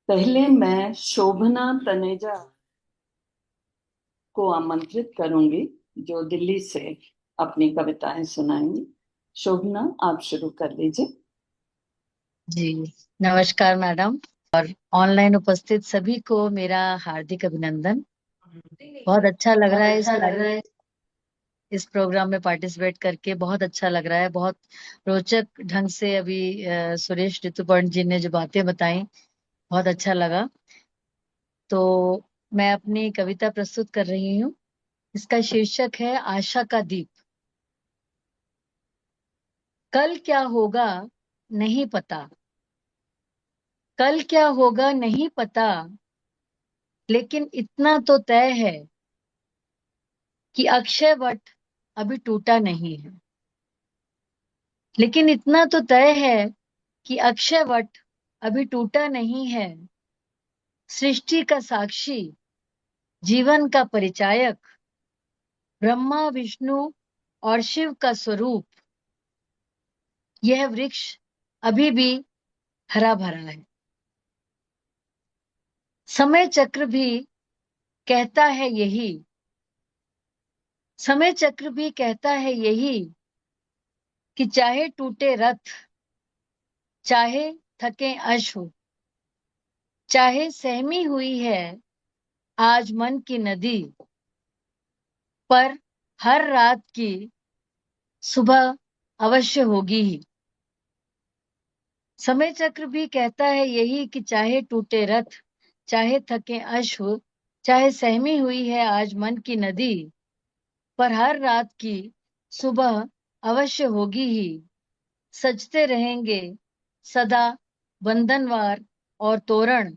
पहले मैं शोभना तनेजा को आमंत्रित करूंगी, जो दिल्ली से अपनी कविताएं सुनाएंगी। शोभना, आप शुरू कर लीजिए। जी, नमस्कार मैडम। और ऑनलाइन उपस्थित सभी को मेरा हार्दिक अभिनंदन। बहुत अच्छा लग बहुत रहा है अच्छा लग रहा है। इस प्रोग्राम में पार्टिसिपेट करके बहुत अच्छा लग रहा है। बहुत रोचक ढंग से अभी सुरेश ऋतुपर्ण जी ने जो बातें बताई, बहुत अच्छा लगा। तो मैं अपनी कविता प्रस्तुत कर रही हूँ। इसका शीर्षक है आशा का दीप। कल क्या होगा नहीं पता, कल क्या होगा नहीं पता, लेकिन इतना तो तय है कि अक्षय वट अभी टूटा नहीं है। लेकिन इतना तो तय है कि अक्षय वट अभी टूटा नहीं है। सृष्टि का साक्षी, जीवन का परिचायक, ब्रह्मा विष्णु और शिव का स्वरूप, यह वृक्ष अभी भी हरा भरा है। समय चक्र भी कहता है यही, समय चक्र भी कहता है यही कि चाहे टूटे रथ, चाहे थके अश्व, चाहे सहमी हुई है आज मन की नदी, पर हर रात की सुबह अवश्य होगी ही। समय चक्र भी कहता है यही कि चाहे टूटे रथ, चाहे थके अश्व, चाहे सहमी हुई है आज मन की नदी, पर हर रात की सुबह अवश्य होगी ही। सजते रहेंगे सदा बंधनवार और तोरण,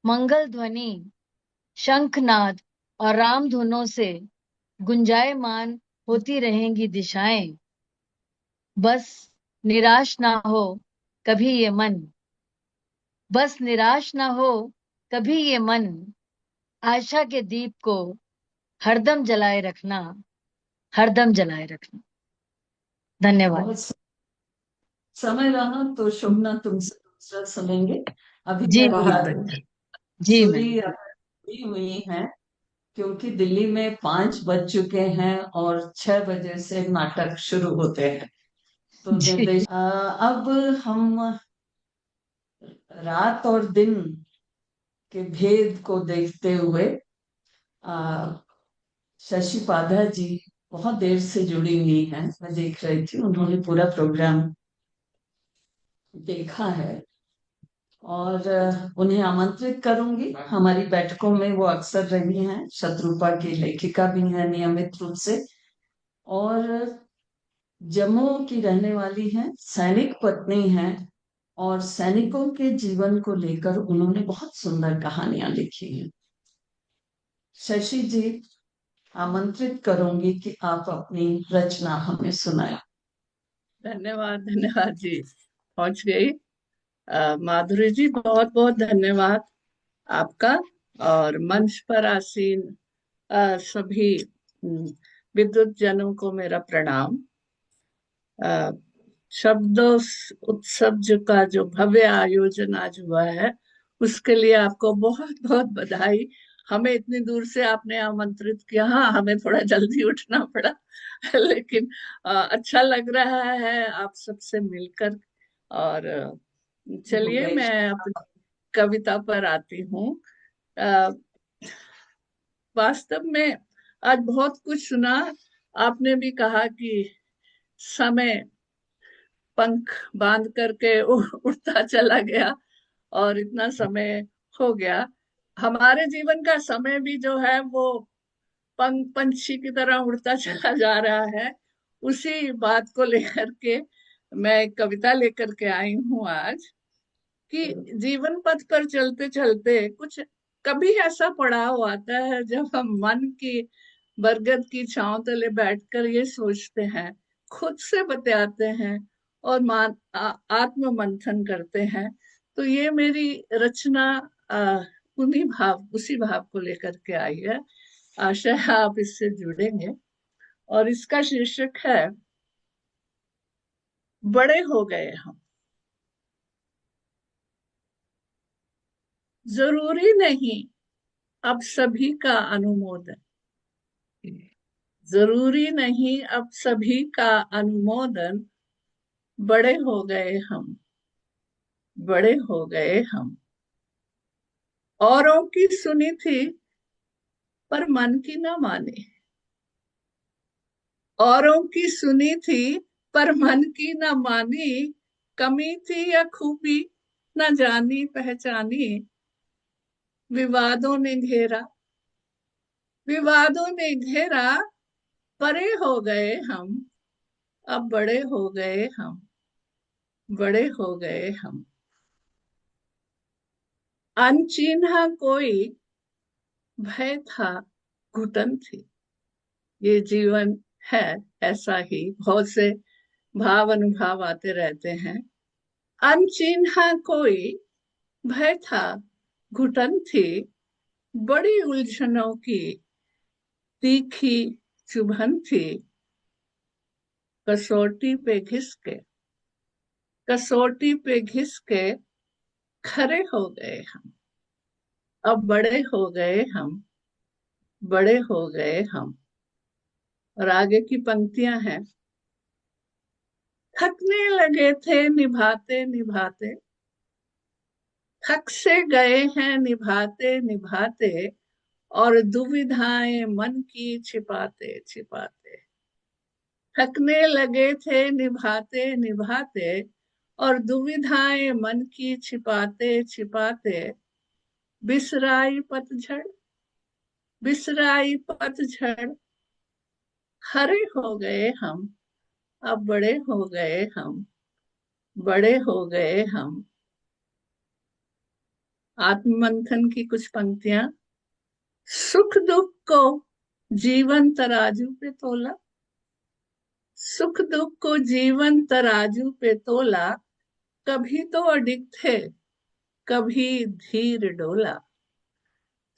मंगल ध्वनि, शंखनाद और राम धुनों से गुंजायमान होती रहेंगी दिशाएं। बस निराश ना हो कभी ये मन, बस निराश ना हो कभी ये मन, आशा के दीप को हरदम जलाए रखना, हरदम जलाए रखना। धन्यवाद। बहुत समय रहा तो शोभना तुमसे दूसरा सुनेंगे। अभी जी तक जी सूरी मैम। हुई हुई है, क्योंकि दिल्ली में 5 बज चुके हैं और 6 बजे से नाटक शुरू होते हैं। तो जी अब हम रात और दिन के भेद को देखते हुए, आ, शशि पाधा जी बहुत देर से जुड़ी हुई हैं। मैं देख रही थी, उन्होंने पूरा प्रोग्राम देखा है। और उन्हें आमंत्रित करूंगी हमारी बैठकों में। वो अक्सर रही हैं, शत्रुपा की लेखिका भी हैं नियमित रूप से, और जम्मू की रहने वाली हैं, सैनिक पत्नी हैं, और सैनिकों के जीवन को लेकर उन्होंने बहुत सुंदर कहानियां लिखी हैं। शशि जी, आमंत्रित करूंगी कि आप अपनी रचना हमें सुनाएं। धन्यवाद धन्यवाद जी, पहुंच गई। माधुरी जी, बहुत बहुत धन्यवाद आपका। और मंच पर आसीन सभी विद्वत जनों को मेरा प्रणाम। अ, शब्दों उत्सव का जो भव्य आयोजन आज हुआ है, उसके लिए आपको बहुत बहुत बधाई। हमें इतनी दूर से आपने आमंत्रित किया। हाँ, हमें थोड़ा जल्दी उठना पड़ा लेकिन अच्छा लग रहा है आप सबसे मिलकर। और चलिए मैं अपनी कविता पर आती हूँ। अ, वास्तव में आज बहुत कुछ सुना। आपने भी कहा कि समय पंख बांध करके उड़ता चला गया और इतना समय हो गया। हमारे जीवन का समय भी जो है वो पंख पंछी की तरह उड़ता चला जा रहा है। उसी बात को लेकर के मैं एक कविता लेकर के आई हूँ आज, कि जीवन पथ पर चलते चलते कुछ कभी ऐसा पड़ाव आता है जब हम मन की बरगद की छांव तले बैठकर ये सोचते हैं, खुद से बतियाते हैं और आत्म मंथन करते हैं। तो ये मेरी रचना उसी भाव को लेकर के आई है। आशा है आप इससे जुड़ेंगे। और इसका शीर्षक है बड़े हो गए हम। जरूरी नहीं अब सभी का अनुमोदन, जरूरी नहीं अब सभी का अनुमोदन, बड़े हो गए हम, बड़े हो गए हम। औरों की सुनी थी पर मन की न माने, औरों की सुनी थी पर मन की न मानी, कमी थी या खूबी न जानी पहचानी, विवादों ने घेरा, विवादों ने घेरा, परे हो गए हम, अब बड़े हो गए हम, बड़े हो गए हम। अनचिन्हा कोई भय था, घुटन थी। ये जीवन है ऐसा ही, बहुत से भाव अनुभाव आते रहते हैं। अनचिन्हा कोई भय था, घुटन थी, बड़ी उलझनों की तीखी चुभन थी, कसौटी पे घिस के, कसौटी पे घिस के खरे हो गए हम, अब बड़े हो गए हम, बड़े हो गए हम। और आगे की पंक्तियां हैं। थकने लगे थे निभाते निभाते, थक से गए हैं निभाते निभाते, और दुविधाएं मन की छिपाते छिपाते। थकने लगे थे निभाते निभाते, और दुविधाएं मन की छिपाते छिपाते, बिसराई पतझड़, बिसराई पतझड़, हरे हो गए हम, अब बड़े हो गए हम, बड़े हो गए हम। आत्ममंथन की कुछ पंक्तियां। सुख दुख को जीवन तराजू पे तोला, सुख दुख को जीवन तराजू पे तोला, कभी तो अडिग थे कभी धीर डोला।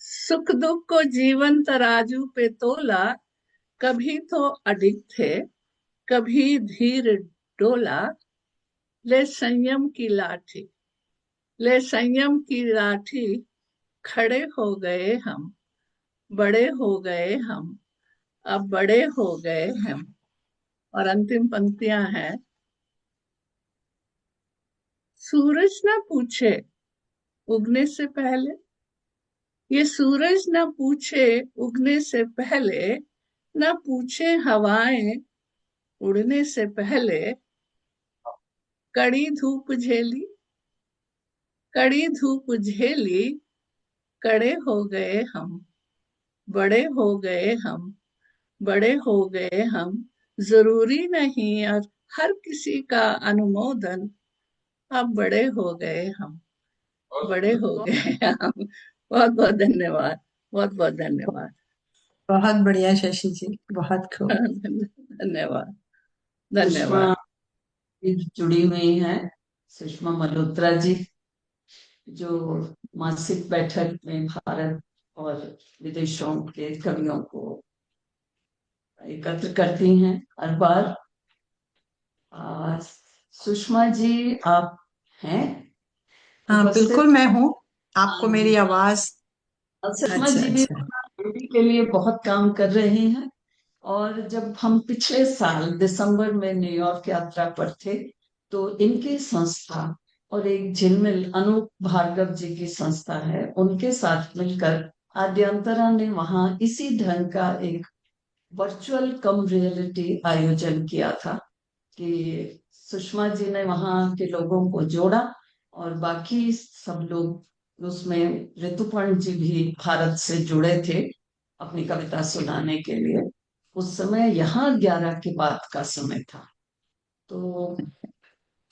सुख दुख को जीवन तराजू पे तोला, कभी तो अडिग थे कभी धीर डोला, ले संयम की लाठी, ले संयम की लाठी, खड़े हो गए हम, बड़े हो गए हम, अब बड़े हो गए हम। और अंतिम पंक्तियां हैं। सूरज न पूछे उगने से पहले, ये सूरज न पूछे उगने से पहले, न पूछे हवाएं उड़ने से पहले, कड़ी धूप झेली, कड़ी धूप झेली, कड़े हो गए हम, बड़े हो गए हम, बड़े हो गए हम। जरूरी नहीं और हर किसी का अनुमोदन, अब बड़े हो गए हम, बड़े हो गए हम। बहुत बहुत धन्यवाद, बहुत बहुत धन्यवाद। बहुत बढ़िया शशि जी, बहुत खूब। धन्यवाद, सुषमा धन्यवाद। जुड़ी हुई हैं, सुषमा मल्होत्रा जी, जो मासिक बैठक में भारत और विदेशों के कवियों को एकत्र करती हैं हर बार। सुषमा जी आप हैं? हाँ बिल्कुल मैं हूँ। आपको मेरी आवाज? सुषमा अच्छा जी भी अच्छा। बेटी के लिए बहुत काम कर रही हैं। और जब हम पिछले साल दिसंबर में न्यूयॉर्क यात्रा पर थे, तो इनकी संस्था और एक झिलमिल अनूप भार्गव जी की संस्था है, उनके साथ मिलकर आद्यंतरा ने वहां इसी ढंग का एक वर्चुअल कम रियलिटी आयोजन किया था कि सुषमा जी ने वहां के लोगों को जोड़ा और बाकी सब लोग उसमें, ऋतुपर्ण जी भी भारत से जुड़े थे अपनी कविता सुनाने के लिए। उस समय यहाँ 11 के बाद का समय था। तो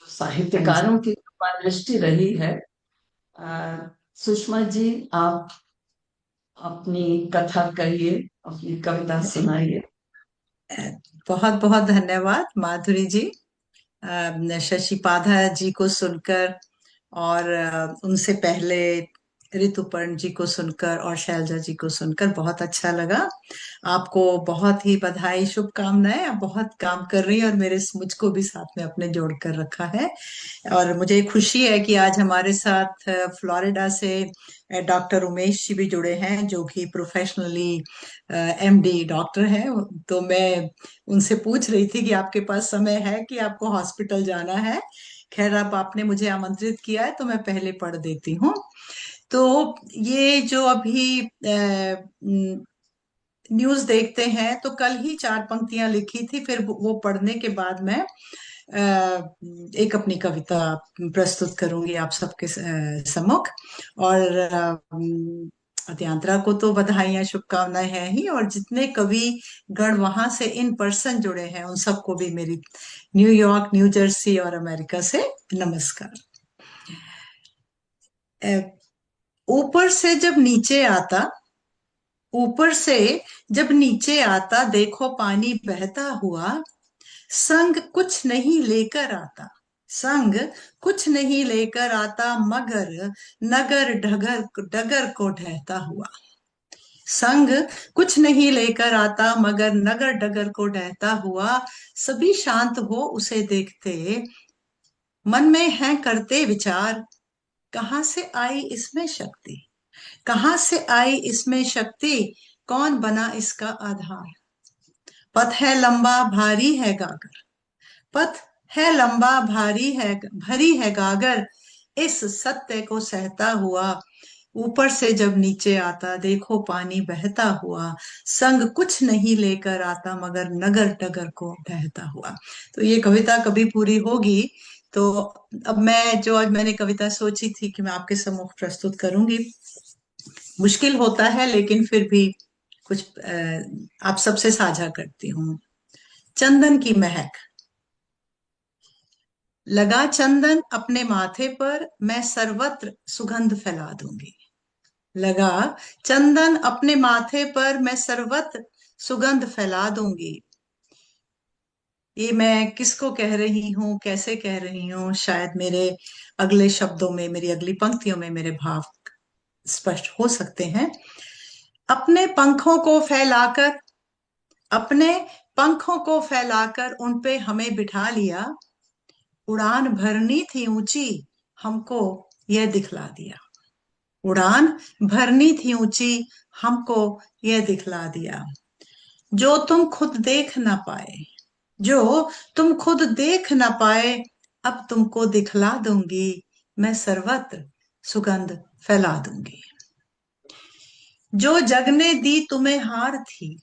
साहित्यकारों की दृष्टि रही है। सुषमा जी आप अपनी कथा कहिए, अपनी कविता सुनाइए। बहुत बहुत धन्यवाद माधुरी जी। शशि पाधा जी को सुनकर और उनसे पहले ऋतुपर्ण जी को सुनकर और शैलजा जी को सुनकर बहुत अच्छा लगा। आपको बहुत ही बधाई, शुभकामनाएं। आप बहुत काम कर रही हैं और मेरे मुझको भी साथ में अपने जोड़ कर रखा है। और मुझे खुशी है कि आज हमारे साथ फ्लोरिडा से डॉक्टर उमेश जी भी जुड़े हैं, जो कि प्रोफेशनली एमडी डॉक्टर हैं। तो मैं उनसे पूछ रही थी कि आपके पास समय है कि आपको हॉस्पिटल जाना है। खैर, अब आपने मुझे आमंत्रित किया है तो मैं पहले पढ़ देती हूँ। तो ये जो अभी न्यूज देखते हैं, तो कल ही 4 पंक्तियां लिखी थी, फिर वो पढ़ने के बाद मैं एक अपनी कविता प्रस्तुत करूंगी आप सबके सम्मुख। और अतियांत्रा को तो बधाइयां, शुभकामनाएं हैं ही, और जितने कवि गण वहां से इन पर्सन जुड़े हैं उन सबको भी मेरी न्यूयॉर्क, न्यू जर्सी और अमेरिका से नमस्कार। अ, ऊपर से जब नीचे आता, ऊपर से जब नीचे आता, देखो पानी बहता हुआ, संग कुछ नहीं लेकर आता, संग कुछ नहीं लेकर आता, मगर नगर ढगर डगर को ढहता हुआ। संग कुछ नहीं लेकर आता, मगर नगर डगर को ढहता हुआ। सभी शांत हो उसे देखते, मन में है करते विचार, कहाँ से आई इसमें शक्ति, कहाँ से आई इसमें शक्ति, कौन बना इसका आधार। पथ है लंबा भारी है गागर, पथ है लंबा भारी है, भरी है गागर, इस सत्य को सहता हुआ। ऊपर से जब नीचे आता, देखो पानी बहता हुआ, संग कुछ नहीं लेकर आता, मगर नगर डगर को बहता हुआ। तो ये कविता कभी पूरी होगी तो अब मैं जो आज मैंने कविता सोची थी कि मैं आपके सम्मुख प्रस्तुत करूंगी। मुश्किल होता है लेकिन फिर भी कुछ आप सबसे साझा करती हूँ। चंदन की महक। लगा चंदन अपने माथे पर, मैं सर्वत्र सुगंध फैला दूंगी। लगा चंदन अपने माथे पर, मैं सर्वत्र सुगंध फैला दूंगी। ये मैं किसको कह रही हूँ, कैसे कह रही हूँ, शायद मेरे अगले शब्दों में, मेरी अगली पंक्तियों में मेरे भाव स्पष्ट हो सकते हैं। अपने पंखों को फैलाकर, अपने पंखों को फैलाकर उन पे हमें बिठा लिया, उड़ान भरनी थी ऊंची, हमको यह दिखला दिया। उड़ान भरनी थी ऊंची, हमको यह दिखला दिया। जो तुम खुद देख ना पाए, जो तुम खुद देख ना पाए, अब तुमको दिखला दूंगी, मैं सर्वत्र सुगंध फैला दूंगी। जो जगने दी तुम्हें हार थी,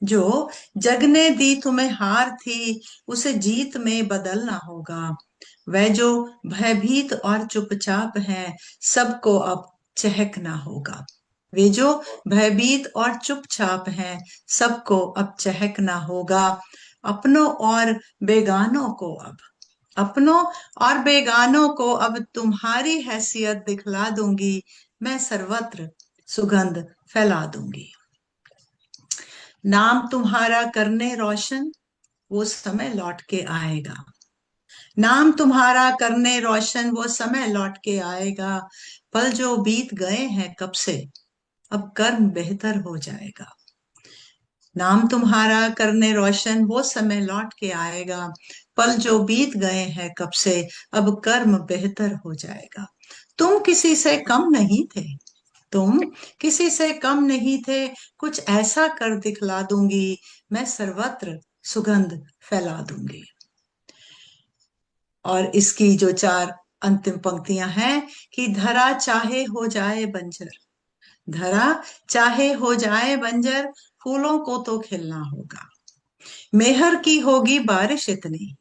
जो जगने दी तुम्हें हार थी, उसे जीत में बदलना होगा। वह जो भयभीत और चुपचाप हैं, सबको अब चहकना होगा। वे जो भयभीत और चुपचाप हैं, सबको अब चहकना होगा। अपनों और बेगानों को अब, अपनों और बेगानों को अब तुम्हारी हैसियत दिखला दूंगी, मैं सर्वत्र सुगंध फैला दूंगी। नाम तुम्हारा करने रोशन, वो समय लौट के आएगा। नाम तुम्हारा करने रोशन, वो समय लौट के आएगा। पल जो बीत गए हैं कब से, अब कर्म बेहतर हो जाएगा। नाम तुम्हारा करने रोशन, वो समय लौट के आएगा। पल जो बीत गए हैं कब से, अब कर्म बेहतर हो जाएगा। तुम किसी से कम नहीं थे, तुम किसी से कम नहीं थे, कुछ ऐसा कर दिखला दूंगी, मैं सर्वत्र सुगंध फैला दूंगी। और इसकी जो 4 अंतिम पंक्तियां हैं कि धरा चाहे हो जाए बंजर, धरा चाहे हो जाए बंजर, फूलों को तो खिलना होगा। मेहर की होगी बारिश इतनी,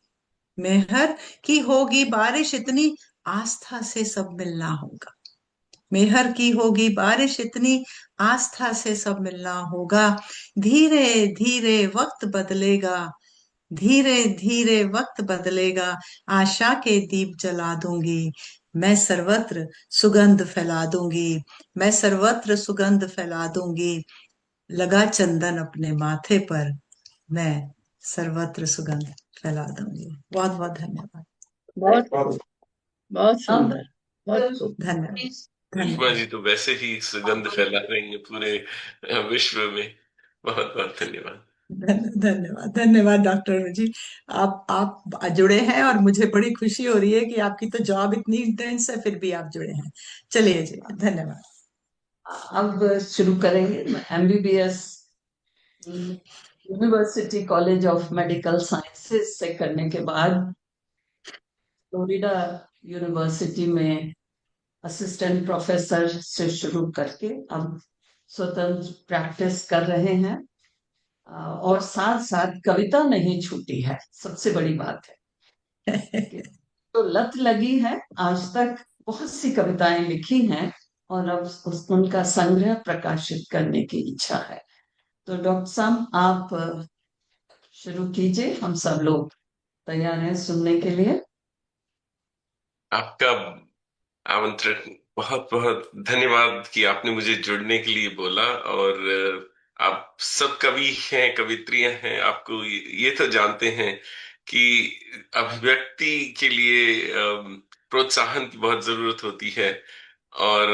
मेहर की होगी बारिश इतनी, आस्था से सब मिलना होगा। मेहर की होगी बारिश इतनी, आस्था से सब मिलना होगा। धीरे धीरे वक्त बदलेगा, धीरे धीरे वक्त बदलेगा, आशा के दीप जला दूंगी, मैं सर्वत्र सुगंध फैला दूंगी, मैं सर्वत्र सुगंध फैला दूंगी। लगा चंदन अपने माथे पर, मैं सर्वत्र सुगंध फैला दूंगी। बहुत बहुत धन्यवाद। बहुत बहुत अब सुंदर, बहुत सुंदर। धन्यवाद। रीमा जी धन्यवाद। तो वैसे ही सुगंध फैला रही है पूरे विश्व में। बहुत बहुत धन्यवाद। धन्यवाद धन्यवाद डॉक्टर जी। आप जुड़े हैं और मुझे बड़ी खुशी हो रही है कि आपकी तो जॉब इतनी इंटेंस है, फिर भी आप जुड़े हैं। चलिए जी, धन्यवाद। अब शुरू करेंगे MBBS university college of medical sciences से करने के बाद फ्लोरिडा यूनिवर्सिटी में असिस्टेंट प्रोफेसर से शुरू करके अब स्वतंत्र प्रैक्टिस कर रहे हैं। और साथ साथ कविता नहीं छूटी है, सबसे बड़ी बात है कि तो लत लगी है। आज तक बहुत सी कविताएं लिखी हैं और अब उनका संग्रह प्रकाशित करने की इच्छा है। तो डॉक्टर साहब आप शुरू कीजिए, हम सब लोग तैयार हैं सुनने के लिए। आपका आमंत्रण, बहुत बहुत धन्यवाद कि आपने मुझे जुड़ने के लिए बोला। और आप सब कवि हैं, कवित्रियां हैं, आपको ये तो जानते हैं कि अभिव्यक्ति के लिए प्रोत्साहन की बहुत जरूरत होती है। और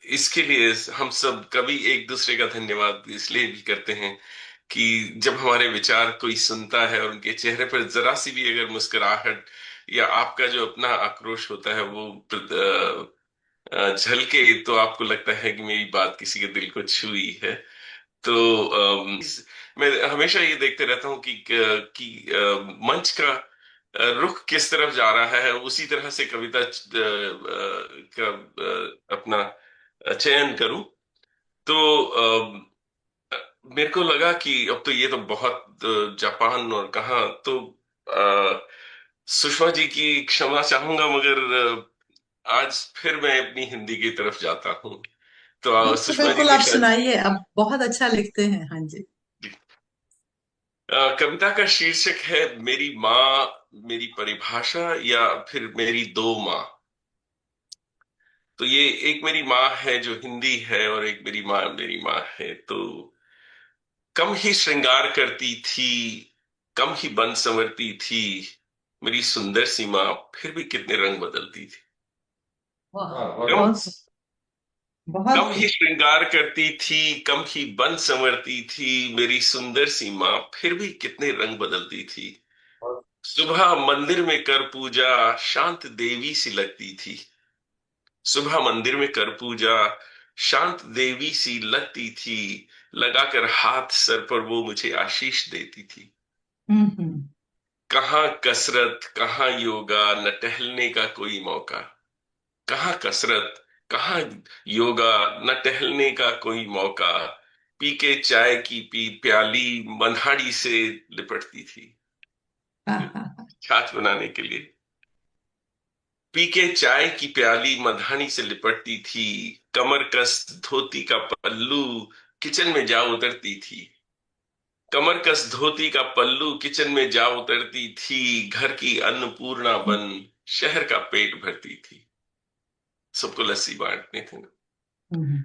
इसके लिए हम सब कवि एक दूसरे का धन्यवाद इसलिए भी करते हैं कि जब हमारे विचार कोई सुनता है और उनके चेहरे पर जरा सी भी अगर मुस्कुराहट या आपका जो अपना आक्रोश होता है वो झलके, तो आपको लगता है कि मेरी बात किसी के दिल को छुई है। तो मैं हमेशा ये देखते रहता हूँ कि मंच का रुख किस तरफ जा रहा है, उसी तरह से कविता का अपना चयन करूं। तो मेरे को लगा कि अब तो ये तो बहुत जापान और कहाँ तो सुषमा जी की क्षमा चाहूंगा, मगर आज फिर मैं अपनी हिंदी की तरफ जाता हूँ। तो बिल्कुल सुषमा जी बिल्कुल, ने आप शायद सुनाइए, आप बहुत अच्छा लिखते हैं। हाँ जी। कविता का शीर्षक है मेरी माँ मेरी परिभाषा, या फिर मेरी दो माँ। तो ये एक मेरी माँ है जो हिंदी है और एक मेरी माँ है। तो कम ही श्रृंगार करती थी, कम ही बन संवरती थी, मेरी सुंदर सी माँ फिर भी कितने रंग बदलती थी। वाह, कम बहुत कम बहुत ही खूब। श्रृंगार करती थी, कम ही बन संवरती थी, मेरी सुंदर सी माँ फिर भी कितने रंग बदलती थी। सुबह मंदिर में कर पूजा, शांत देवी सी लगती थी। सुबह मंदिर में कर पूजा, शांत देवी सी लगती थी, लगाकर हाथ सर पर वो मुझे आशीष देती थी। हम्म। कहाँ कसरत कहाँ योगा, न टहलने का कोई मौका। कहाँ कसरत कहाँ योगा, न टहलने का कोई मौका। पी के चाय की पी प्याली मन्हाड़ी से लिपटती थी, छाछ बनाने के लिए। पी के चाय की प्याली मधानी से लिपटती थी, कमर कस धोती का पल्लू किचन में जा उतरती थी। कमर कस धोती का पल्लू किचन में जा उतरती थी, घर की अन्नपूर्णा बन शहर का पेट भरती थी। सबको लस्सी बांटने थे ना। हम्म।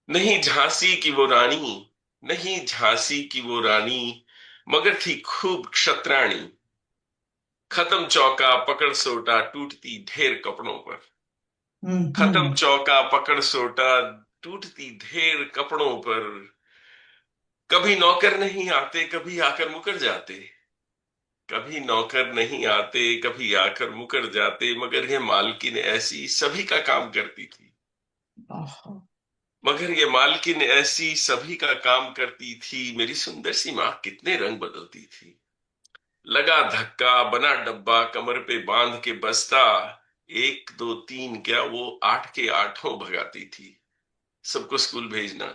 नहीं झांसी की वो रानी, नहीं झांसी की वो रानी, मगर थी खूब क्षत्राणी। खत्म चौका पकड़ सोटा टूटती ढेर कपड़ों पर। खत्म हम्म। चौका पकड़ सोटा टूटती ढेर कपड़ों पर। कभी नौकर नहीं आते, कभी आकर मुकर जाते। कभी नौकर नहीं आते, कभी आकर मुकर जाते, मगर ये मालकिन ऐसी सभी का काम करती थी। आहा। मगर ये मालकिन ऐसी सभी का काम करती थी, मेरी सुंदर सी माँ कितने रंग बदलती थी। लगा धक्का बना डब्बा कमर पे बांध के बस्ता, एक दो तीन क्या वो आठ के आठों भगाती थी, सबको स्कूल भेजना।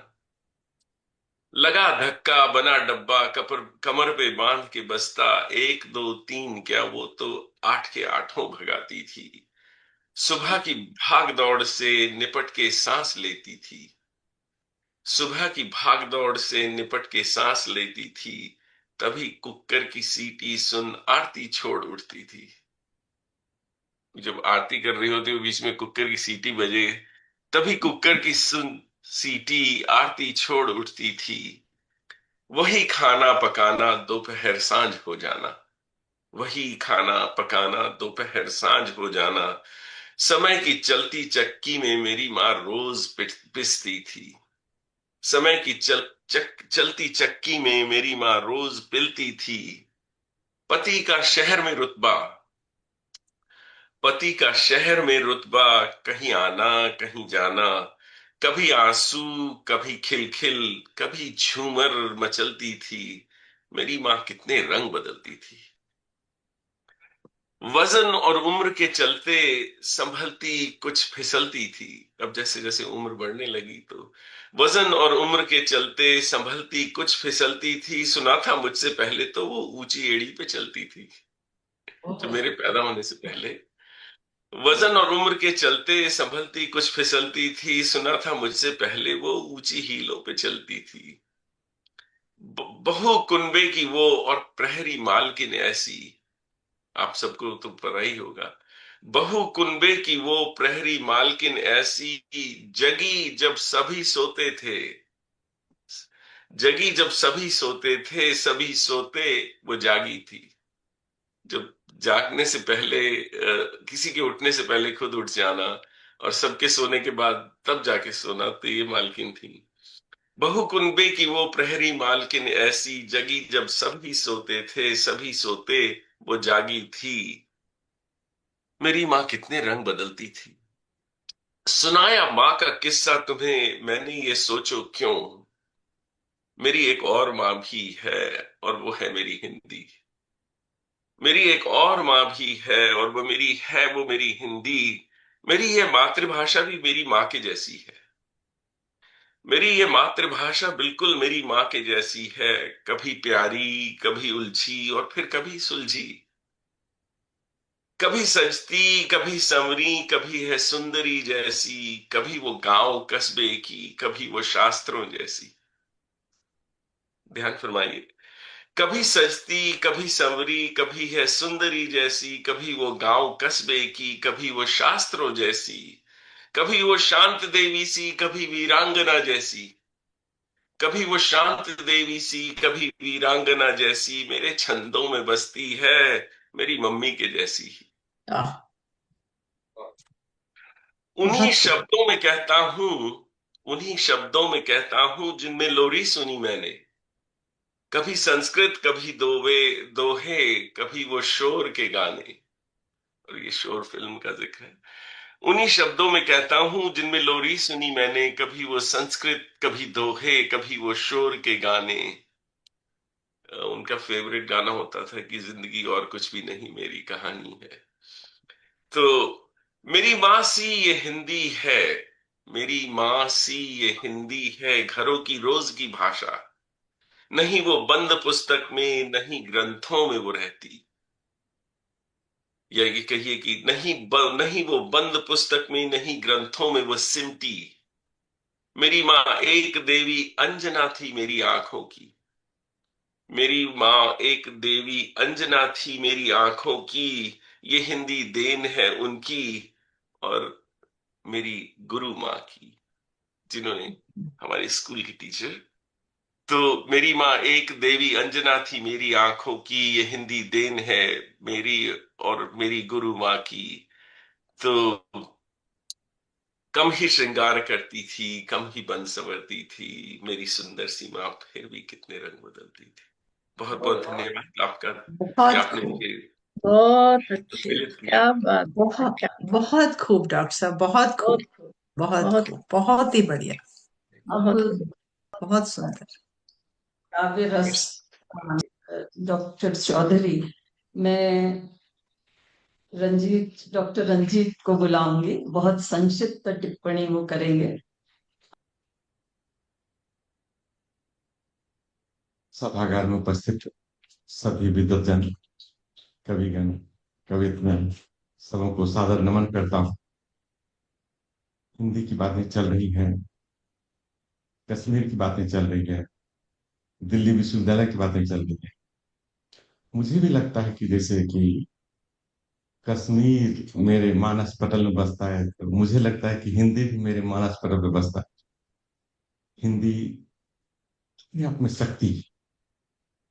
लगा धक्का बना डब्बा कपर कमर पे बांध के बस्ता, एक दो तीन क्या वो तो आठ के आठों भगाती थी। सुबह की भाग दौड़ से निपट के सांस लेती थी। सुबह की भाग दौड़ से निपट के सांस लेती थी, तभी कुक्कर की सीटी सुन आरती छोड़ उठती थी। जब आरती कर रही होती है बीच में कुक्कर की सीटी बजे, तभी कुक्कर की सुन सीटी आरती छोड़ उठती थी। वही खाना पकाना दोपहर सांझ हो जाना, वही खाना पकाना दोपहर सांझ हो जाना, समय की चलती चक्की में मेरी माँ रोज पिसती थी। समय की चलती चक्की में मेरी माँ रोज पिलती थी। पति का शहर में रुतबा, पति का शहर में रुतबा, कहीं आना कहीं जाना, कभी आंसू कभी खिलखिल, कभी झूमर मचलती थी। मेरी माँ कितने रंग बदलती थी। वजन और उम्र के चलते संभलती कुछ फिसलती थी। अब जैसे जैसे उम्र बढ़ने लगी तो वजन और उम्र के चलते संभलती कुछ फिसलती थी। सुना था मुझसे पहले तो वो ऊंची एड़ी पे चलती थी, जो मेरे पैदा होने से पहले। वजन और उम्र के चलते संभलती कुछ फिसलती थी। सुना था मुझसे पहले वो ऊंची हीलों पे चलती थी। बहु कुनबे की वो और प्रहरी मालकिन ऐसी, आप सबको तो पता ही होगा। बहु कुनबे की वो प्रहरी मालकिन ऐसी, जगी जब सभी सोते थे, जगी जब सभी सोते थे, सभी सोते वो जागी थी। जब जागने से पहले, किसी के उठने से पहले खुद उठ जाना, और सबके सोने के बाद तब जाके सोना, तो ये मालकिन थी। बहु कुनबे की वो प्रहरी मालकिन ऐसी, जगी जब सभी सोते थे, सभी सोते वो जागी थी। मेरी माँ कितने रंग बदलती थी। सुनाया माँ का किस्सा तुम्हें मैंने, ये सोचो क्यों। मेरी एक और माँ भी है, और वो है मेरी हिंदी। मेरी एक और माँ भी है, और वो मेरी हिंदी। मेरी ये मातृभाषा भी मेरी माँ के जैसी है। मेरी ये मातृभाषा बिल्कुल मेरी माँ के जैसी है। कभी प्यारी, कभी उलझी, और फिर कभी सुलझी। कभी सजती, कभी संवरी, कभी है सुंदरी जैसी। कभी वो गांव कस्बे की, कभी वो शास्त्रों जैसी। ध्यान फरमाइए। कभी सजती, कभी संवरी, कभी है सुंदरी जैसी। कभी वो गांव कस्बे की, कभी वो शास्त्रों जैसी। कभी वो शांत देवी सी, कभी वीरांगना जैसी। कभी वो शांत देवी सी, कभी वीरांगना जैसी। मेरे छंदों में बसती है, मेरी मम्मी के जैसी। आह, उन्हीं बहुत खूब। शब्दों में कहता हूं, उन्हीं शब्दों में कहता हूं जिनमें लोरी सुनी मैंने। कभी संस्कृत, कभी दोहे, कभी वो शोर के गाने। और ये शोर फिल्म का जिक्र है। उन्हीं शब्दों में कहता हूं जिनमें लोरी सुनी मैंने। कभी वो संस्कृत, कभी दोहे, कभी वो शोर के गाने। उनका फेवरेट गाना होता था कि जिंदगी और कुछ भी नहीं, मेरी कहानी है। तो मेरी माँ सी ये हिंदी है, मेरी माँ सी ये हिंदी है, घरों की रोज की भाषा। नहीं वो बंद पुस्तक में, नहीं ग्रंथों में वो रहती। या ये कहिए कि नहीं वो बंद पुस्तक में, नहीं ग्रंथों में वो सिमटी। मेरी माँ एक देवी अंजना थी मेरी आंखों की। मेरी माँ एक देवी अंजना थी मेरी आंखों की। ये हिंदी देन है उनकी, और मेरी गुरु माँ की, जिन्होंने, हमारे स्कूल की टीचर। तो मेरी माँ एक देवी अंजना थी मेरी आंखों की। ये हिंदी देन है मेरी और मेरी गुरु माँ की। तो कम ही श्रृंगार करती थी, कम ही बन संवरती थी, मेरी सुंदर सी माँ फिर भी कितने रंग बदलती थी। बहुत बहुत धन्यवाद आपका कि बहुत आपने खूब। मुझे बहुत अच्छे, प्रेरित किया। क्या बात है, बहुत क्या बहुत खूब डॉक्टर साहब, बहुत खूब। बहुत खूब, बहुत बहुत खूब, बहुत ही बढ़िया। अब बहुत खूब। बहुत सुंदर। काव्य रस डॉक्टर चौधरी, मैं डॉक्टर रंजीत को बुलाऊंगी, बहुत संक्षिप्त टिप्पणी वो करेंगे। सभागार में उपस्थित सभी विद्वजन, कविगण, कवित्वगण, सबों को सादर नमन करता हूँ। हिंदी की बातें चल रही हैं, कश्मीर की बातें चल रही है, दिल्ली विश्वविद्यालय की बातें चल रही है। मुझे भी लगता है कि जैसे कि कश्मीर मेरे मानस पटल में बसता है, तो मुझे लगता है कि हिंदी भी मेरे मानस पटल में बसता है। हिंदी अपने आप में शक्ति है,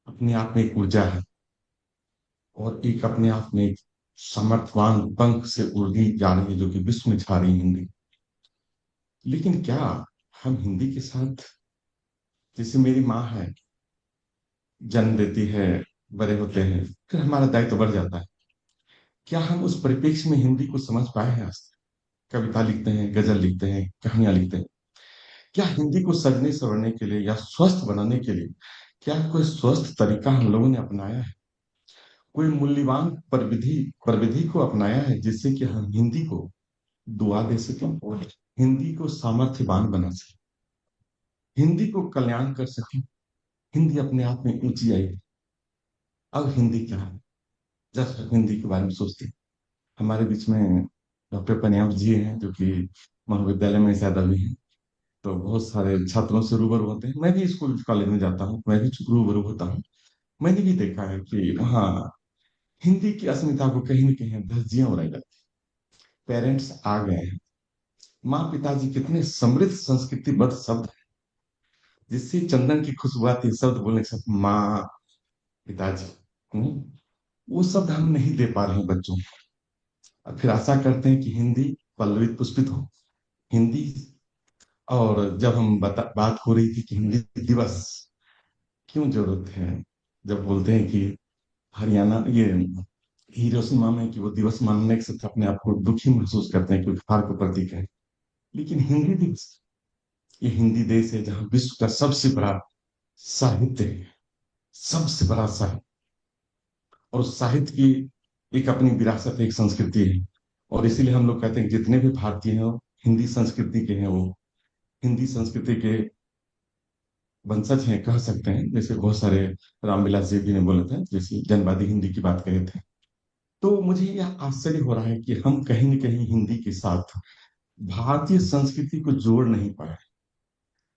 अपने आप में एक ऊर्जा है, और एक अपने आप में एक सामर्थ्यवान पंख से उड़ी जा रही है, जो कि विश्व में छा रही है हिंदी। लेकिन क्या हम हिंदी के साथ, जैसे मेरी माँ है, जन्म देती है, बड़े होते हैं, फिर हमारा दायित्व बढ़ जाता है, क्या हम उस परिप्रेक्ष्य में हिंदी को समझ पाए हैं आज तक? कविता लिखते हैं, गजल लिखते हैं, कहानियां लिखते हैं, क्या हिंदी को सजने संवरने के लिए या स्वस्थ बनाने के लिए क्या कोई स्वस्थ तरीका हम लोगों ने अपनाया है? कोई मूल्यवान प्रविधि को अपनाया है, जिससे कि हम हिंदी को दुआ दे सकें और हिंदी को सामर्थ्यवान बना सकें, हिंदी को कल्याण कर सकें? हिंदी अपने आप में ऊंची आई है। अब हिंदी क्या है, जब हिंदी के बारे में सोचते हैं, हमारे बीच में डॉक्टर पनियाव जी हैं, जो कि महाविद्यालय में शायद अभी हैं, तो बहुत सारे छात्रों से रूबरू होते हैं। मैं भी स्कूल कॉलेज में जाता हूँ, मैं भी रूबरू होता हूँ। मैंने भी देखा है कि वहाँ हिंदी की अस्मिता को कहीं न कहीं धज्जियां उड़ाई जाती। पेरेंट्स आ गए हैं, माँ पिताजी कितने समृद्ध संस्कृतिबद्ध शब्द हैं, जिससे चंदन की खुशबू आती है शब्द बोलने से, माँ पिताजी। हम्म, वो शब्द हम नहीं दे पा रहे हैं बच्चों को। और फिर आशा करते हैं कि हिंदी पल्लवित पुष्पित हो। हिंदी, और जब हम बात हो रही थी कि हिंदी दिवस क्यों जरूरत है, जब बोलते हैं कि हरियाणा, ये हिरोशिमा में कि वो दिवस मानने के साथ अपने आप को दुखी महसूस करते हैं, क्योंकि फार का प्रतीक है। लेकिन हिंदी दिवस, ये हिंदी देश है जहां विश्व का सबसे बड़ा साहित्य है, सबसे बड़ा साहित्य। और उस साहित्य की एक अपनी विरासत, एक संस्कृति है। और इसीलिए हम लोग कहते हैं कि जितने भी भारतीय हैं वो हिंदी संस्कृति के हैं, वो हिंदी संस्कृति के वंशज हैं, कह सकते हैं। जैसे बहुत सारे रामविलास जी भी ने बोले थे, जैसे जनवादी हिंदी की बात करे थे। तो मुझे यह आश्चर्य हो रहा है कि हम कहीं न कहीं हिंदी के साथ भारतीय संस्कृति को जोड़ नहीं पाए।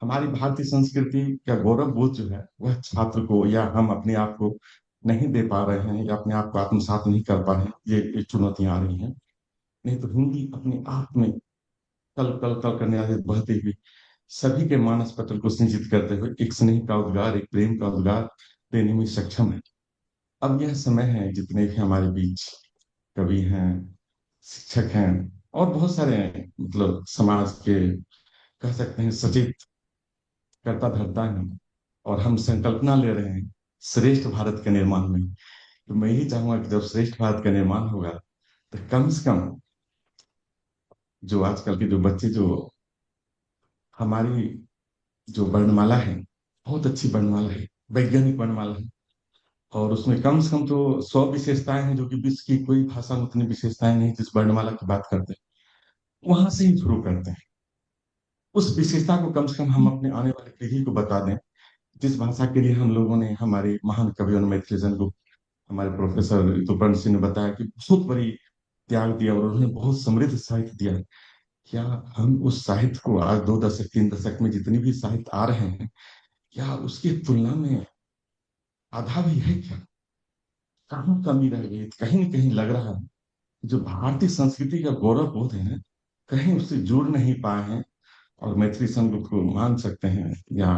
हमारी भारतीय संस्कृति का गौरव बोध जो है, वह छात्र को या हम अपने आप को नहीं दे पा रहे हैं, या अपने आप को आत्मसात नहीं कर पा रहे हैं। ये चुनौतियां आ रही हैं। नहीं तो हिंदी अपने आप में कल कल कल करने वाले बहती हुई सभी के मानस पटल को सिंचित करते हुए एक स्नेह का उद्गार, एक प्रेम का उद्गार देने में सक्षम है। अब यह समय है, जितने भी हमारे बीच कवि हैं, शिक्षक हैं, और बहुत सारे हैं, मतलब समाज के, कह सकते हैं, सचेत करता धरता है, और हम संकल्पना ले रहे हैं श्रेष्ठ भारत के निर्माण में। तो मैं यही चाहूंगा कि जब श्रेष्ठ भारत का निर्माण होगा, तो कम से कम जो आजकल के जो बच्चे, जो हमारी जो वर्णमाला है, बहुत अच्छी वर्णमाला है, वैज्ञानिक वर्णमाला है, और उसमें कम से कम तो 100 विशेषताएं हैं, जो कि विश्व की कोई भाषा में उतनी विशेषताएं नहीं जिस वर्णमाला की बात करते हैं। वहां से ही शुरू करते हैं। उस विशेषता को कम से कम हम अपने आने वाली पीढ़ी को बता दें, जिस भाषा के लिए हम लोगों ने, हमारे महान कवियों ने, मैथिलीजन को, हमारे प्रोफेसर ऋतुपर्ण सिंह ने बताया कि बहुत बड़ी त्याग दिया, और उन्होंने बहुत समृद्ध साहित्य दिया। क्या हम उस साहित्य को आज 2 दशक 3 दशक में जितनी भी साहित्य आ रहे हैं, क्या उसकी तुलना में आधा भी है क्या? कहाँ कमी रह गई? कहीं न कहीं लग रहा है जो भारतीय संस्कृति का गौरव बोध है ना, कहीं उससे जुड़ नहीं पाए हैं। और मैथिली संघ को मान सकते हैं, या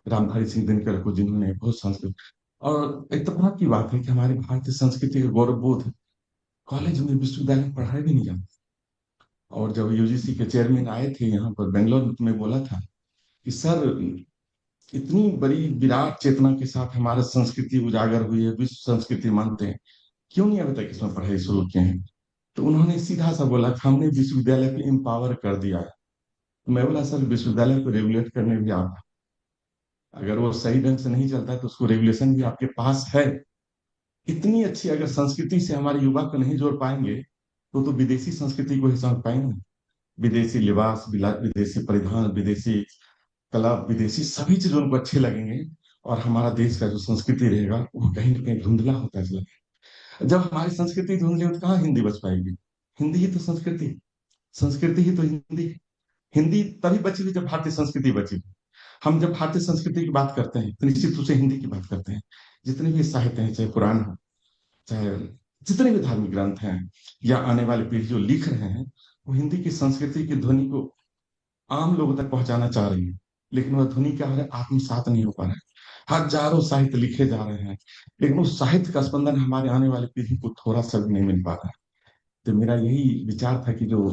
रामधारी सिंह दिनकर को, जिन्होंने बहुत संस्कृत, और इत्तेफाक की बात है कि हमारी भारतीय संस्कृति का गौरव बोध कॉलेज में, विश्वविद्यालय में पढ़ाया भी नहीं जाता। और जब यूजीसी के चेयरमैन आए थे यहाँ पर बेंगलोर में, बोला था कि सर, इतनी बड़ी विराट चेतना के साथ हमारा संस्कृति उजागर हुई है, विश्व संस्कृति मानते हैं, क्यों नहीं अभी तक इसमें पढ़ाई शुरू किए हैं? तो उन्होंने सीधा सा बोला कि हमने विश्वविद्यालय को एम्पावर कर दिया है। तो मैं बोला, सर, विश्वविद्यालय को रेगुलेट करने भी आप, अगर वो सही ढंग से नहीं चलता है तो उसको रेगुलेशन भी आपके पास है। इतनी अच्छी अगर संस्कृति से हमारे युवा को नहीं जोड़ पाएंगे, तो विदेशी संस्कृति को ही समझ पाएंगे। विदेशी लिबास, विदेशी परिधान, विदेशी कला, विदेशी सभी चीज उनको अच्छे लगेंगे, और हमारा देश का जो संस्कृति रहेगा वो कहीं ना कहीं धुंधला होता चला। जब हमारी संस्कृति धुंधली हो तो कहाँ हिंदी बच पाएगी? हिंदी ही तो संस्कृति, संस्कृति ही तो हिंदी। हिंदी तभी बची हुई जब भारतीय संस्कृति बची। हम जब भारतीय संस्कृति की बात करते हैं तो निश्चित रूप से हिंदी की बात करते हैं। जितने भी साहित्य हैं, चाहे पुराण हो, चाहे जितने भी धार्मिक ग्रंथ हैं, या आने वाली पीढ़ी जो लिख रहे हैं, वो हिंदी की संस्कृति की ध्वनि को आम लोगों तक पहुंचाना चाह रही है। लेकिन वह ध्वनि क्या हो रहा है, आत्मसात नहीं हो पा रहा है। हजारों साहित्य लिखे जा रहे हैं, लेकिन उस साहित्य का स्पंदन हमारे आने वाली पीढ़ी को थोड़ा सा भी नहीं मिल पा रहा है। तो मेरा यही विचार था कि जो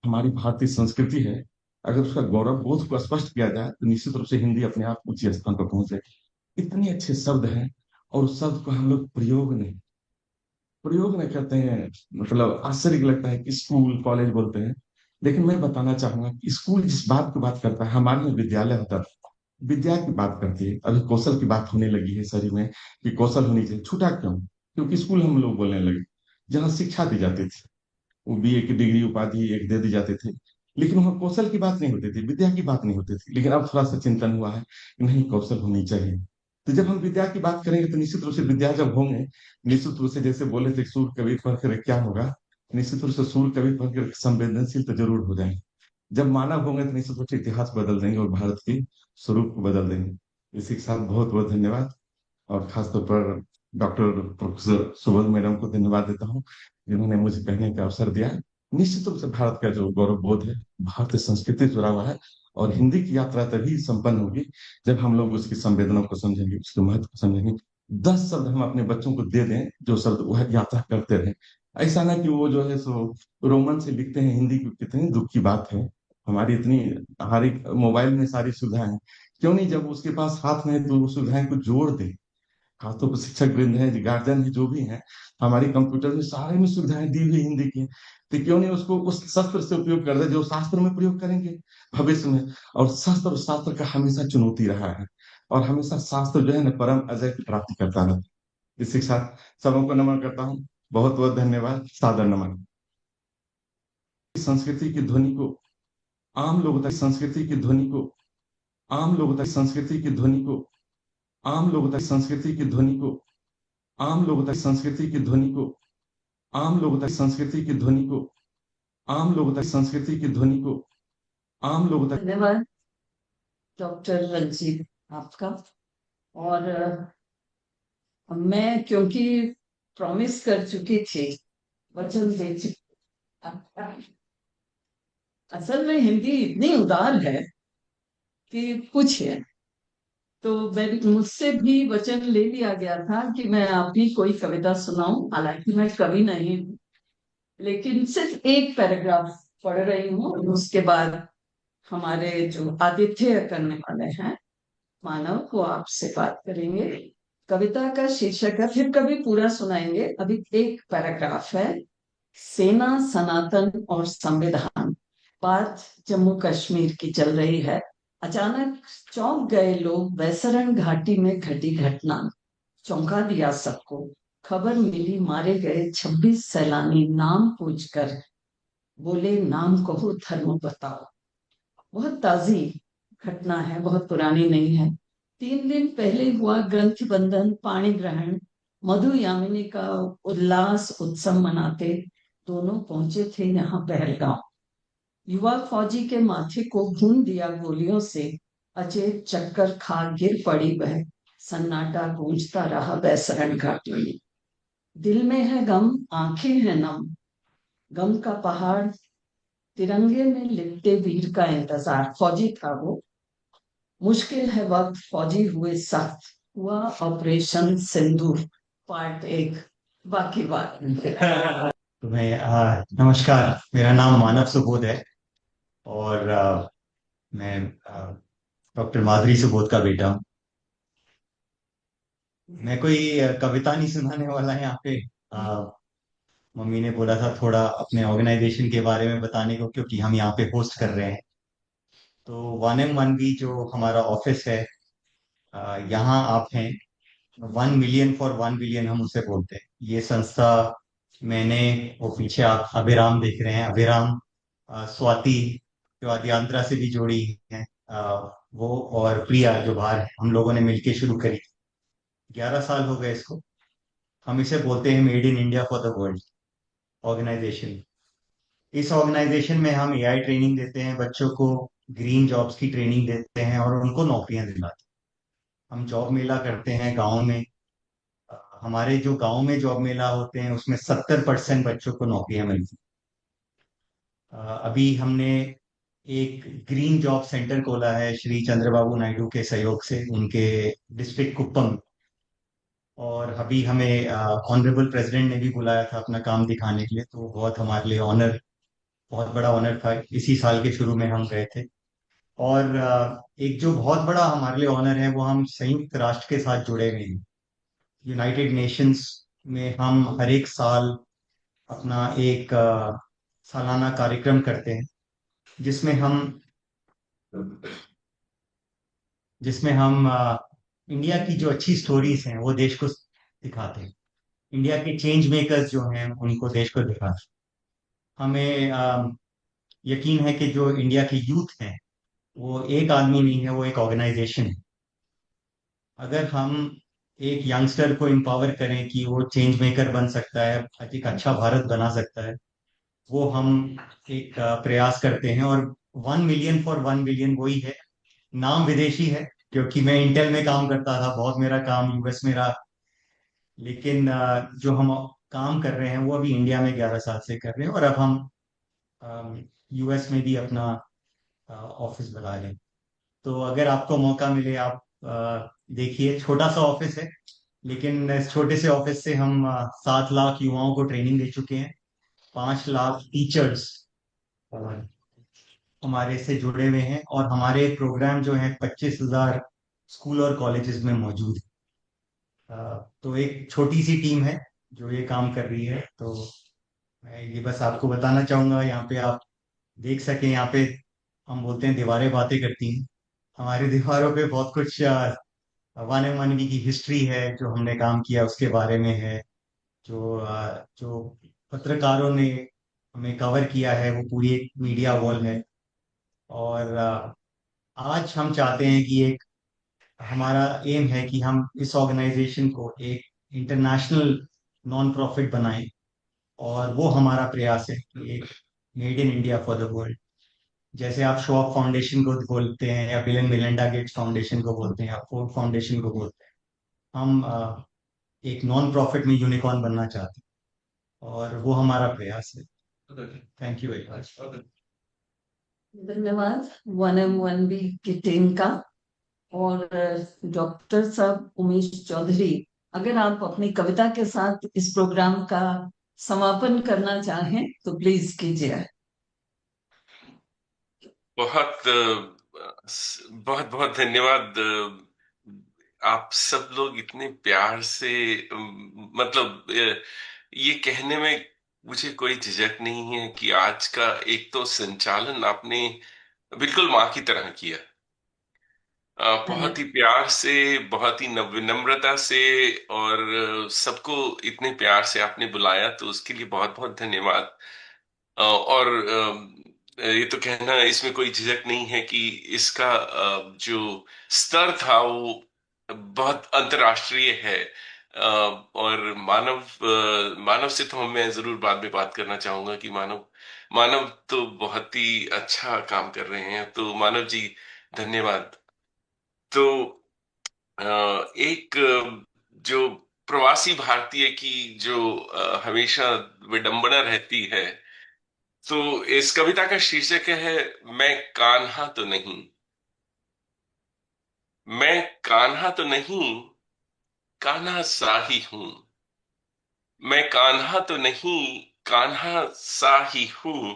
हमारी भारतीय संस्कृति है, अगर उसका गौरव बोध को स्पष्ट किया जाए तो निश्चित रूप से हिंदी अपने आप ऊंचे स्थान पर पहुंचेगी। इतने अच्छे शब्द हैं और उस शब्द को हम लोग प्रयोग नहीं करते हैं। मतलब आश्चर्य लगता है कि स्कूल कॉलेज बोलते हैं, लेकिन मैं बताना चाहूंगा कि स्कूल जिस बात की बात करता है, हमारे यहाँ विद्यालय होता था, विद्या की बात करती है। अभी कौशल की बात होने लगी है शरीर में कि कौशल होनी चाहिए। छूटा क्यों? क्योंकि स्कूल हम लोग बोलने लगे, जहाँ शिक्षा दी जाती थी, वो बीए की डिग्री उपाधि एक दे दी जाते थे, लेकिन वहाँ कौशल की बात नहीं होती थी, विद्या की बात नहीं होती थी। लेकिन अब थोड़ा सा चिंतन हुआ है कि नहीं, कौशल होनी चाहिए। तो जब हम विद्या की बात करेंगे तो निश्चित रूप से विद्या जब होंगे, निश्चित रूप से जैसे बोले थे सूर कवि पढ़ कर क्या होगा, निश्चित रूप से सूर कवि पढ़ कर संवेदनशील तो जरूर हो जाएंगे। जब मानव होंगे तो निश्चित रूप से इतिहास बदल देंगे और भारत के स्वरूप को बदल देंगे। इसी के साथ बहुत बहुत धन्यवाद। और खासतौर पर डॉक्टर प्रोफेसर सुबोध मैडम को धन्यवाद देता हूँ, जिन्होंने मुझे कहने का अवसर दिया। निश्चित रूप से भारत का जो गौरव बोध है, भारतीय संस्कृति से जुड़ा हुआ है, और हिंदी की यात्रा तभी संपन्न होगी जब हम लोग उसकी संवेदना को समझेंगे, उसके महत्व को समझेंगे। 10 शब्द हम अपने बच्चों को दे दें, जो शब्द वह यात्रा करते रहे। ऐसा ना कि वो जो है सो रोमन से लिखते हैं हिंदी की, कितनी दुख की बात है। हमारी इतनी, हमारी मोबाइल में सारी सुविधाएं हैं, क्यों नहीं जब उसके पास हाथ में है तो वो सुविधाएं को जोड़ दे। खासतौर पर शिक्षक वृंद है, गार्जियन है, जो भी है, हमारी कंप्यूटर में सारे में सुविधाएं दी हुई हिंदी की, तो क्यों नहीं उसको उस शस्त्र से उपयोग कर दे जो शास्त्र में प्रयोग करेंगे भविष्य में। और शास्त्र, शास्त्र का हमेशा चुनौती रहा है, और हमेशा शास्त्र जो है ना परम अजय की प्राप्ति करता है। इसी के साथ सबको नमन करता हूँ। बहुत बहुत धन्यवाद, सादर नमन। संस्कृति की ध्वनि को आम लोगों तक, संस्कृति की ध्वनि को आम लोगों तक, संस्कृति की ध्वनि को आम लोगों तक, संस्कृति की ध्वनि को आम लोगों तक, संस्कृति की ध्वनि को आम लोगों तक, संस्कृति की ध्वनि को आम लोगों तक, संस्कृति की ध्वनि को आम लोगों तक। धन्यवाद डॉक्टर रंजीत आपका। और मैं क्योंकि प्रॉमिस कर चुकी थी, वचन दे चुकी, असल में हिंदी इतनी उदार है कि पूछिए। तो मुझसे भी वचन ले लिया गया था कि मैं आप ही कोई कविता सुनाऊं। हालांकि मैं कवि नहीं हूं, लेकिन सिर्फ एक पैराग्राफ पढ़ रही हूँ, उसके बाद हमारे जो आतिथ्य करने वाले हैं मानव, वो आपसे बात करेंगे। कविता का शीर्षक है, फिर कभी पूरा सुनाएंगे, अभी एक पैराग्राफ है। सेना, सनातन और संविधान। बात जम्मू कश्मीर की चल रही है। अचानक चौंक गए लोग, वैसरण घाटी में घटी घटना चौंका दिया सबको। खबर मिली मारे गए 26 सैलानी, नाम पूछकर बोले नाम कहो धर्म बताओ। बहुत ताजी घटना है, बहुत पुरानी नहीं है। 3 दिन पहले हुआ ग्रंथ बंधन, पाणी ग्रहण। मधु यामिनी का उल्लास उत्सव मनाते दोनों पहुंचे थे यहाँ पहलगांव। युवा फौजी के माथे को भून दिया गोलियों से, अचेत चक्कर खा गिर पड़ी वह। सन्नाटा गूंजता रहा वैसरण घाटी में। दिल में है गम, आंखें हैं नम, गम का पहाड़, तिरंगे में लिपटे वीर का इंतजार। फौजी था वो। मुश्किल है वक्त, फौजी हुए सख्त, हुआ ऑपरेशन सिंदूर पार्ट 1। बाकी बात तुम्हें नमस्कार, मेरा नाम मानव सुबोध है और मैं डॉक्टर माधुरी सुबोध का बेटा हूँ। मैं कोई कविता नहीं सुनाने वाला यहाँ पे। मम्मी ने बोला था थोड़ा अपने ऑर्गेनाइजेशन के बारे में बताने को, क्योंकि हम यहाँ पे होस्ट कर रहे हैं। तो 1M1B जो हमारा ऑफिस है, यहाँ आप हैं। 1 मिलियन फॉर 1 बिलियन हम उसे बोलते हैं। ये संस्था मैंने, वो पीछे आप अभिराम देख रहे हैं, अभिराम, स्वाति जो आद्यांत्रा से भी जुड़ी है, वो और प्रिया जो बाहर है, हम लोगों ने मिलके शुरू करी। 11 साल हो गए इसको। हम इसे बोलते हैं made in India for the world organisation. इस ऑर्गेनाइजेशन में हम एआई ट्रेनिंग देते हैं बच्चों को, ग्रीन जॉब्स की ट्रेनिंग देते हैं और उनको नौकरियां दिलाते हैं। हम जॉब मेला करते हैं गाँव में। हमारे जो गांव में जॉब मेला होते हैं उसमें 70% बच्चों को नौकरियां मिलती। अभी हमने एक ग्रीन जॉब सेंटर खोला है श्री चंद्रबाबू नायडू के सहयोग से उनके डिस्ट्रिक्ट कुप्पम। और अभी हमें ऑनरेबल प्रेसिडेंट ने भी बुलाया था अपना काम दिखाने के लिए, तो बहुत हमारे लिए ऑनर, बहुत बड़ा ऑनर था। इसी साल के शुरू में हम गए थे। और एक जो बहुत बड़ा हमारे लिए ऑनर है, वो हम संयुक्त राष्ट्र के साथ जुड़े हुए हैं। यूनाइटेड नेशंस में हम हर एक साल अपना एक सालाना कार्यक्रम करते हैं, जिसमें हम जिसमें हम इंडिया की जो अच्छी स्टोरीज हैं वो देश को दिखाते हैं। इंडिया के चेंज मेकर्स जो हैं उनको देश को दिखाते हैं। हमें यकीन है कि जो इंडिया के यूथ हैं वो एक आदमी नहीं है, वो एक ऑर्गेनाइजेशन है। अगर हम एक यंगस्टर को एम्पावर करें कि वो चेंज मेकर बन सकता है, एक अच्छा भारत बना सकता है, वो हम एक प्रयास करते हैं। और 1 मिलियन फॉर 1 बिलियन वही है। नाम विदेशी है क्योंकि मैं इंटेल में काम करता था, बहुत मेरा काम यूएस में रहा। लेकिन जो हम काम कर रहे हैं वो अभी इंडिया में 11 साल से कर रहे हैं, और अब हम यूएस में भी अपना ऑफिस बना रहे हैं। तो अगर आपको मौका मिले, आप देखिए, छोटा सा ऑफिस है, लेकिन इस छोटे से ऑफिस से हम 7 लाख युवाओं को ट्रेनिंग दे चुके हैं। 5 लाख टीचर्स हमारे से जुड़े हुए हैं, और हमारे प्रोग्राम जो है 25,000 स्कूल और कॉलेजेस में मौजूद है। तो एक छोटी सी टीम है जो ये काम कर रही है। तो मैं ये बस आपको बताना चाहूंगा, यहाँ पे आप देख सकें। यहाँ पे हम बोलते हैं दीवारें बातें करती हैं। हमारी दीवारों पे बहुत कुछ वाने मानवी की हिस्ट्री है, जो हमने काम किया उसके बारे में है। जो पत्रकारों ने हमें कवर किया है, वो पूरी एक मीडिया वॉल है। और आज हम चाहते हैं कि एक हमारा एम है कि हम इस ऑर्गेनाइजेशन को एक इंटरनेशनल नॉन प्रॉफिट बनाएं। और वो हमारा प्रयास है कि एक made in India for the world. जैसे आप शॉप फाउंडेशन को बोलते हैं, या bill and Melinda Gates foundation को बोलते हैं, या फोर्ड फाउंडेशन को बोलते हैं, हम एक नॉन प्रॉफिट में यूनिकॉर्न बनना चाहते हैं, और वो हमारा प्रयास है। Thank you very much. धन्यवाद 1M1B की टीम का। और डॉक्टर साहब उमेश चौधरी, अगर आप अपनी कविता के साथ इस प्रोग्राम का समापन करना चाहें तो प्लीज कीजिए। बहुत बहुत बहुत धन्यवाद। आप सब लोग इतने प्यार से, मतलब ये कहने में मुझे कोई झिझक नहीं है कि आज का एक तो संचालन आपने बिल्कुल माँ की तरह किया। बहुत ही प्यार से, बहुत ही विनम्रता से, और सबको इतने प्यार से आपने बुलाया, तो उसके लिए बहुत बहुत धन्यवाद। और ये तो कहना, इसमें कोई झिझक नहीं है कि इसका जो स्तर था वो बहुत अंतर्राष्ट्रीय है। और मानव से तो मैं जरूर बाद में बात करना चाहूंगा कि मानव मानव तो बहुत ही अच्छा काम कर रहे हैं। तो मानव जी, धन्यवाद। तो एक जो प्रवासी भारतीय की जो हमेशा विडंबना रहती है, तो इस कविता का शीर्षक है मैं कान्हा तो नहीं। मैं कान्हा तो नहीं, कान्हा सा ही हूं। मैं कान्हा तो नहीं, कान्हा सा ही हूं।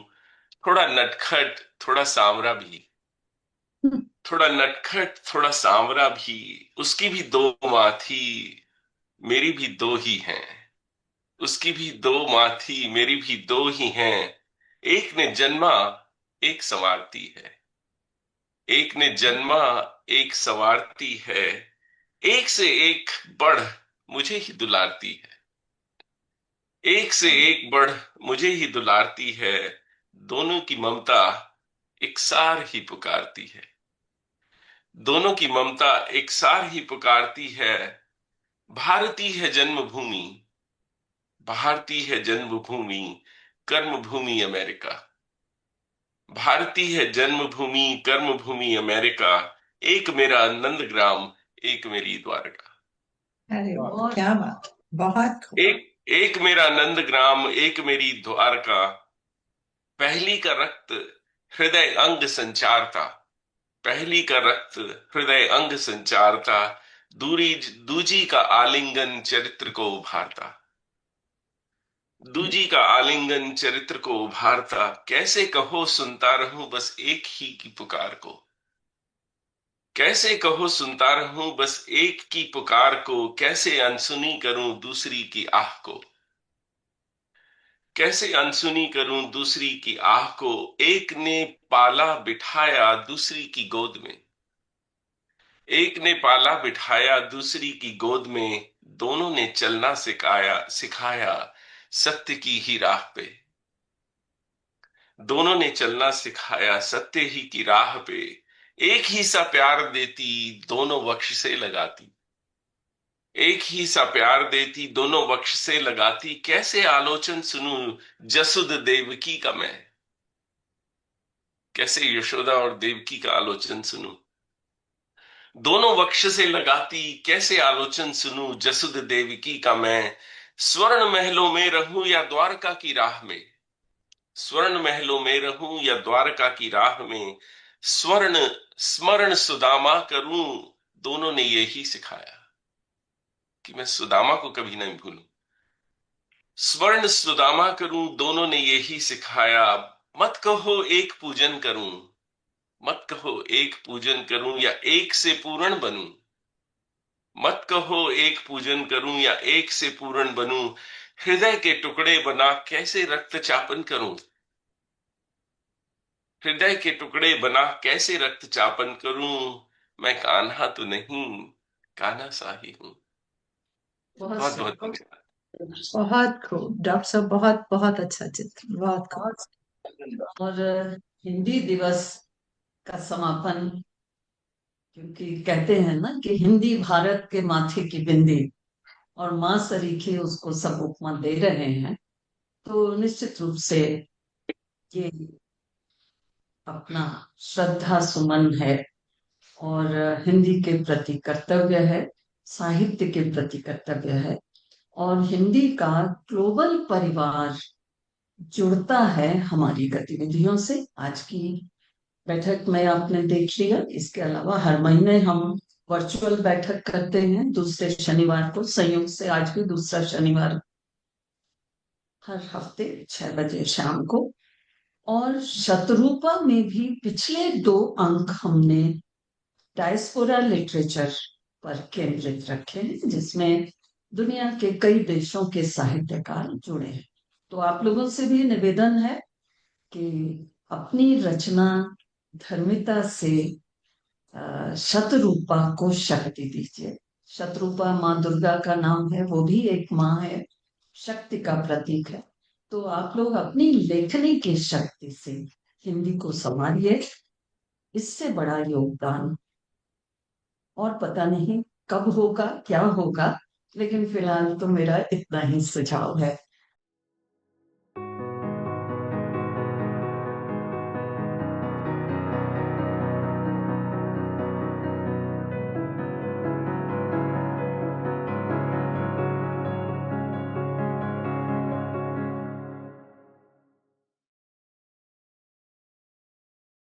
थोड़ा नटखट, थोड़ा सांवरा भी। थोड़ा नटखट, थोड़ा सांवरा भी। उसकी भी दो माँ थी, मेरी भी दो ही हैं। उसकी भी दो माँ थी, मेरी भी दो ही हैं। एक ने जन्मा, एक संवारती है। एक ने जन्मा, एक संवारती है। एक से एक बढ़ मुझे ही दुलारती है। एक से एक बढ़ मुझे ही दुलारती है। दोनों की ममता एक सार ही पुकारती है। दोनों की ममता एक सार ही पुकारती है। भारती है जन्मभूमि, भारती है जन्मभूमि, कर्मभूमि अमेरिका। भारती है जन्मभूमि, कर्मभूमि अमेरिका। एक मेरा नंदग्राम, एक मेरी द्वारका। अरे वाह, क्या बात, बहुत खूब। एक एक मेरा नंदग्राम, एक मेरी द्वारका। पहली का रक्त हृदय अंग संचारता, पहली का रक्त हृदय अंग संचारता, दूरी दूजी का आलिंगन चरित्र को उभारता, दूजी का आलिंगन चरित्र को उभारता, कैसे कहो सुनता रहूं बस एक ही की पुकार को, कैसे कहो सुनता रहूं बस एक की पुकार को, कैसे अनसुनी करूं दूसरी की आह को, कैसे अनसुनी करूं दूसरी की आह को, एक ने पाला बिठाया दूसरी की गोद में, एक ने पाला बिठाया दूसरी की गोद में, दोनों ने चलना सिखाया सिखाया सत्य की ही राह पे, दोनों ने चलना सिखाया सत्य ही की राह पे, एक ही सा प्यार देती दोनों वक्ष से लगाती, एक ही सा प्यार देती दोनों वक्ष से लगाती, कैसे आलोचन सुनूं जसुद देवकी का मैं, कैसे यशोदा और देवकी का आलोचन सुनूं, दोनों वक्ष से लगाती कैसे आलोचन सुनूं जसुद देवकी का मैं, स्वर्ण महलों में रहूं या द्वारका की राह में, स्वर्ण महलों में रहूं या द्वारका की राह में, स्वर्ण स्मरण सुदामा करूं, दोनों ने यही सिखाया कि मैं सुदामा को कभी नहीं भूलूं, स्वर्ण सुदामा करूं, दोनों ने यही सिखाया, मत कहो एक पूजन करूं, मत कहो एक पूजन करूं या एक से पूर्ण बनूं, मत कहो एक पूजन करूं या एक से पूर्ण बनूं, हृदय के टुकड़े बना कैसे रक्तचापन करूं, हृदय के टुकड़े बना कैसे रक्तचापन करूं, मैं कान्हा तो नहीं कान्हा सा ही हूं। बहुत बहुत सही। बहुत धन्यवाद। बहुत खूब डॉक्टर साहब, बहुत बहुत अच्छा चित्र, बहुत खूब। बहुत और हिंदी दिवस का समापन, क्योंकि कहते हैं ना कि हिंदी भारत के माथे की बिंदी, और माँ सरीखे उसको सब उपमा दे रहे हैं, तो निश्चित रूप से ये अपना श्रद्धा सुमन है, और हिंदी के प्रति कर्तव्य है, साहित्य के प्रति कर्तव्य है, और हिंदी का ग्लोबल परिवार जुड़ता है हमारी गतिविधियों से। आज की बैठक में आपने देख लिया, इसके अलावा हर महीने हम वर्चुअल बैठक करते हैं दूसरे शनिवार को, संयोग से आज भी दूसरा शनिवार, हर हफ्ते 6 बजे शाम को। और शतरूपा में भी पिछले 2 अंक हमने डायस्पोरा लिटरेचर पर केंद्रित रखे हैं, जिसमें दुनिया के कई देशों के साहित्यकार जुड़े हैं। तो आप लोगों से भी निवेदन है कि अपनी रचना धर्मिता से शतरूपा को शक्ति दीजिए। शतरूपा माँ दुर्गा का नाम है, वो भी एक माँ है, शक्ति का प्रतीक है। तो आप लोग अपनी लेखनी की शक्ति से हिंदी को संभालिए, इससे बड़ा योगदान और पता नहीं कब होगा, क्या होगा, लेकिन फिलहाल तो मेरा इतना ही सुझाव है।